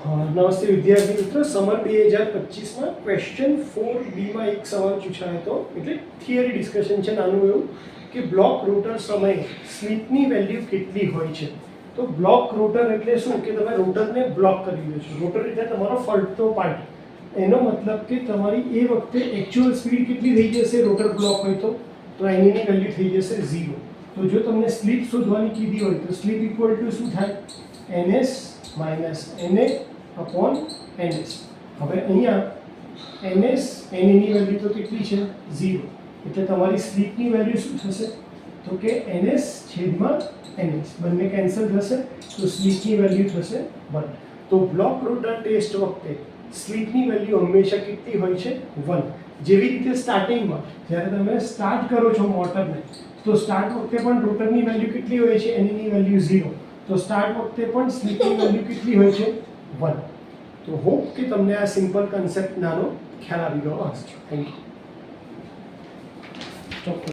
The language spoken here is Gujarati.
નમસ્તે વિદ્યાર્થી મિત્રો, સમર 2025માં ક્વેશ્ચન 4B માં એક સવાલ પૂછાયો હતો, એટલે થિયરી ડિસ્કશન છે નાનું એવું કે બ્લોક રોટર સમયે સ્લિપની વેલ્યુ કેટલી હોય છે. તો બ્લોક રોટર એટલે શું કે તમે રોટરને બ્લોક કરી દો છો. રોટર એટલે તમારો ફરતો પાર્ટ. એનો મતલબ કે તમારી એ વખતે એકચ્યુઅલ સ્પીડ કેટલી થઈ જશે રોટર બ્લોક હોય તો એની વેલ્યુ થઈ જશે 0. તો જો તમને સ્લિપ શોધવાની કીધી હોય તો સ્લિપ ઇક્વલ ટુ શું થાય? ns minus na upon ns. હવે અહીંયા ns ની વેલ્યુ તો કેટલી છે? 0. એટલે તમારી સ્લિપની વેલ્યુ શું થશે? તો કે ns છેદમાં ns બંને કેન્સલ થશે, તો સ્લિપની વેલ્યુ થશે 1. તો બ્લોક રોટર ટેસ્ટ વખતે સ્લિપની વેલ્યુ હંમેશા કેટલી હોય છે? 1. જેવી રીતે સ્ટાર્ટિંગમાં જ્યારે તમે સ્ટાર્ટ કરો છો મોટરને, તો સ્ટાર્ટ વખતે પણ રોટરની વેલ્યુ કેટલી હોય છે? ની વેલ્યુ 0. તો સ્ટાર્ટ વખતે પણ સ્લિપની વેલ્યુ કેટલી હોય છે? 1. તો હોપ કે તમને આ સિમ્પલ કન્સેપ્ટ નાનો ખ્યાલ આવી ગયો હશે. Thank you.